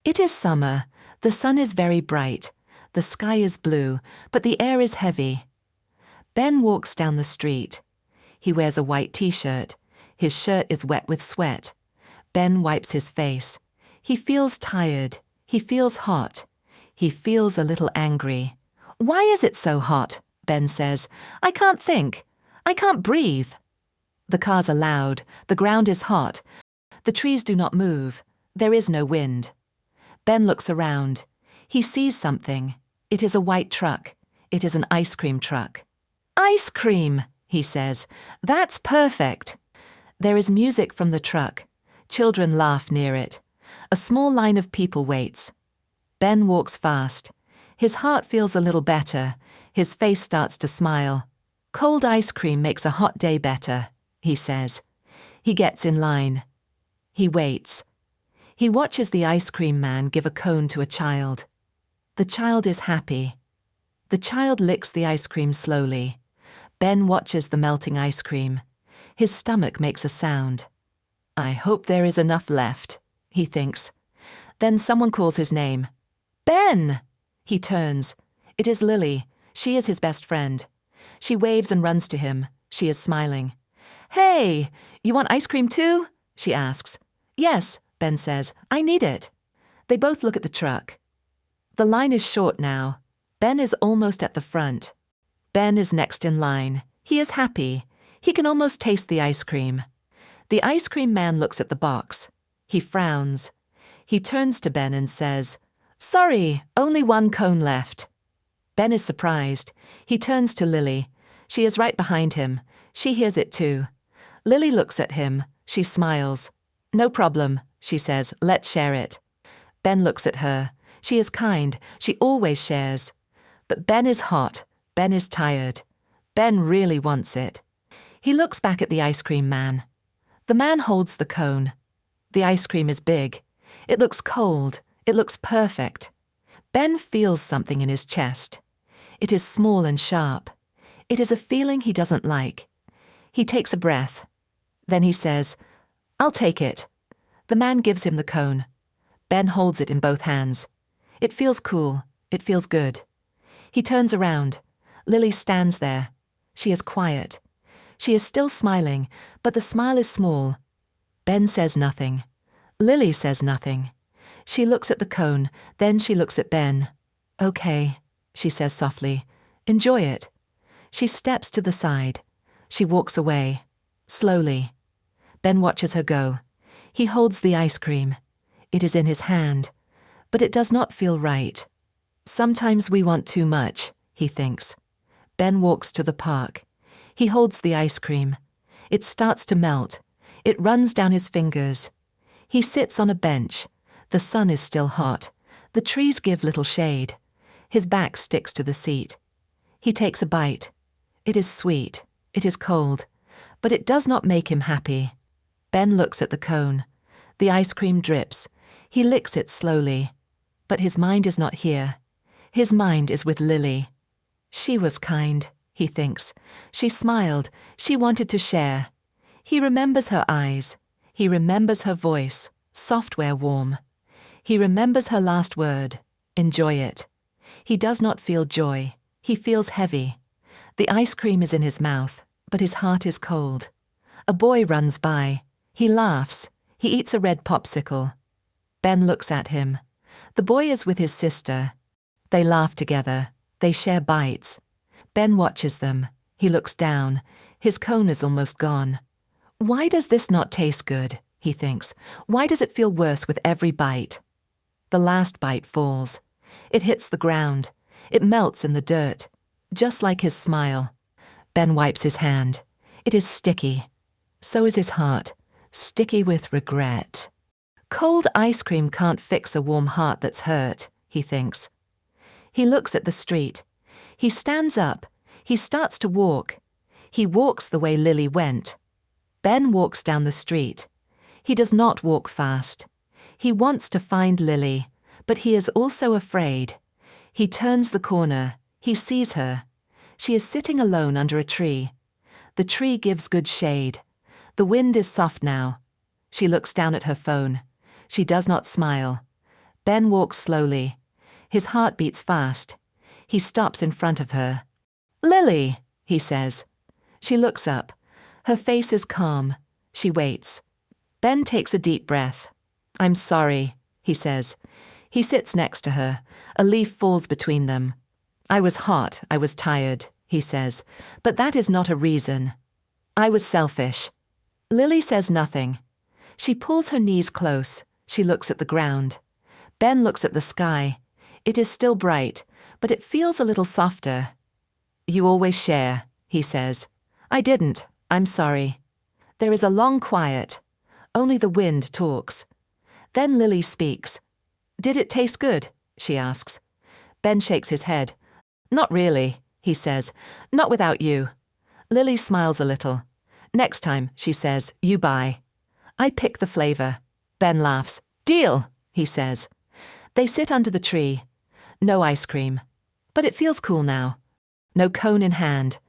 It is summer. The sun is very bright. The sky is blue, but the air is heavy. Ben walks down the street. He wears a white t-shirt. His shirt is wet with sweat. Ben wipes his face. He feels tired. He feels hot. He feels a little angry. "Why is it so hot?" Ben says. "I can't think. I can't breathe." The cars are loud. The ground is hot. The trees do not move. There is no wind. Ben looks around. He sees something. It is a white truck. It is an ice cream truck. "Ice cream," he says. "That's perfect." There is music from the truck. Children laugh near it. A small line of people waits. Ben walks fast. His heart feels a little better. His face starts to smile. "Cold ice cream makes a hot day better," he says. He gets in line. He waits. He watches the ice cream man give a cone to a child. The child is happy. The child licks the ice cream slowly. Ben watches the melting ice cream. His stomach makes a sound. "I hope there is enough left," he thinks. Then someone calls his name. "Ben!" He turns. It is Lily. She is his best friend. She waves and runs to him. She is smiling. "Hey, you want ice cream too?" she asks. "Yes," Ben says. "I need it." They both look at the truck. The line is short now. Ben is almost at the front. Ben is next in line. He is happy. He can almost taste the ice cream. The ice cream man looks at the box. He frowns. He turns to Ben and says, "Sorry, only one cone left." Ben is surprised. He turns to Lily. She is right behind him. She hears it too. Lily looks at him. She smiles. "No problem," she says. "Let's share it." Ben looks at her. She is kind. She always shares. But Ben is hot. Ben is tired. Ben really wants it. He looks back at the ice cream man. The man holds the cone. The ice cream is big. It looks cold. It looks perfect. Ben feels something in his chest. It is small and sharp. It is a feeling he doesn't like. He takes a breath. Then he says, "I'll take it." The man gives him the cone. Ben holds it in both hands. It feels cool. It feels good. He turns around. Lily stands there. She is quiet. She is still smiling, but the smile is small. Ben says nothing. Lily says nothing. She looks at the cone, then she looks at Ben. "Okay," she says softly. "Enjoy it." She steps to the side. She walks away. Slowly. Ben watches her go. He holds the ice cream. It is in his hand. But it does not feel right. Sometimes we want too much, he thinks. Ben walks to the park. He holds the ice cream. It starts to melt. It runs down his fingers. He sits on a bench. The sun is still hot. The trees give little shade. His back sticks to the seat. He takes a bite. It is sweet. It is cold. But it does not make him happy. Ben looks at the cone. The ice cream drips. He licks it slowly. But his mind is not here. His mind is with Lily. She was kind, he thinks. She smiled. She wanted to share. He remembers her eyes. He remembers her voice, soft where warm. He remembers her last word, "Enjoy it." He does not feel joy. He feels heavy. The ice cream is in his mouth, but his heart is cold. A boy runs by. He laughs. He eats a red popsicle. Ben looks at him. The boy is with his sister. They laugh together. They share bites. Ben watches them. He looks down. His cone is almost gone. Why does this not taste good? He thinks. Why does it feel worse with every bite? The last bite falls. It hits the ground. It melts in the dirt, just like his smile. Ben wipes his hand. It is sticky. So is his heart, sticky with regret. Cold ice cream can't fix a warm heart that's hurt, he thinks. He looks at the street. He stands up. He starts to walk. He walks the way Lily went. Ben walks down the street. He does not walk fast. He wants to find Lily, but he is also afraid. He turns the corner. He sees her. She is sitting alone under a tree. The tree gives good shade. The wind is soft now. She looks down at her phone. She does not smile. Ben walks slowly. His heart beats fast. He stops in front of her. "Lily," he says. She looks up. Her face is calm. She waits. Ben takes a deep breath. "I'm sorry," he says. He sits next to her. A leaf falls between them. "I was hot, I was tired," he says, "but that is not a reason. I was selfish." Lily says nothing. She pulls her knees close. She looks at the ground. Ben looks at the sky. It is still bright, but it feels a little softer. "You always share," he says. "I didn't. I'm sorry." There is a long quiet. Only the wind talks. Then Lily speaks. "Did it taste good?" she asks. Ben shakes his head. "Not really," he says. "Not without you." Lily smiles a little. "Next time," she says, "you buy." I pick the flavor. Ben laughs. "Deal," he says. They sit under the tree. No ice cream. But it feels cool now. No cone in hand.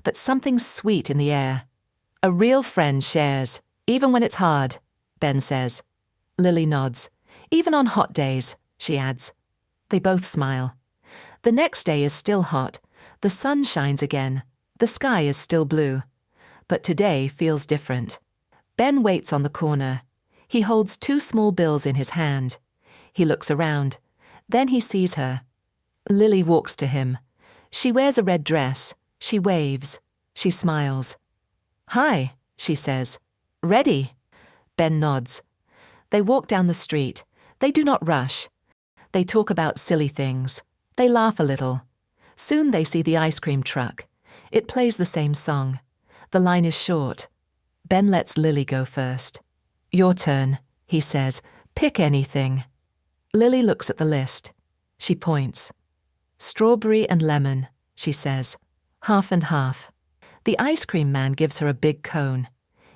But something sweet in the air. A real friend shares, even when it's hard, Ben says. Lily nods. "Even on hot days," she adds. They both smile. The next day is still hot. The sun shines again. The sky is still blue. But today feels different. Ben waits on the corner. He holds 2 small bills in his hand. He looks around. Then he sees her. Lily walks to him. She wears a red dress. She waves. She smiles. "Hi," she says. "Ready?" Ben nods. They walk down the street. They do not rush. They talk about silly things. They laugh a little. Soon they see the ice cream truck. It plays the same song. The line is short. Ben lets Lily go first. "Your turn," he says. "Pick anything." Lily looks at the list. She points. "Strawberry and lemon," she says. "Half and half." The ice cream man gives her a big cone.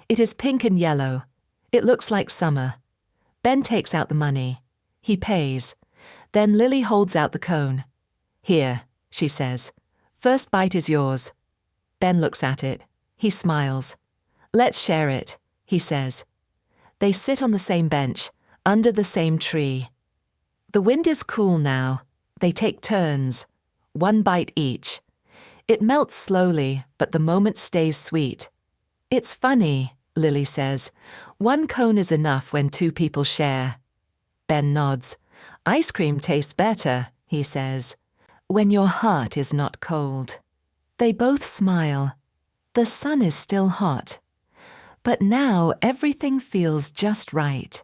It is pink and yellow. It looks like summer. Ben takes out the money. He pays. Then Lily holds out the cone. "Here," she says. "First bite is yours." Ben looks at it. He smiles. "Let's share it," he says. They sit on the same bench, under the same tree. The wind is cool now. They take turns. 1 bite each. It melts slowly, but the moment stays sweet. "It's funny," Lily says. "1 cone is enough when 2 people share." Ben nods. "Ice cream tastes better," he says, "when your heart is not cold." They both smile. The sun is still hot. But now everything feels just right.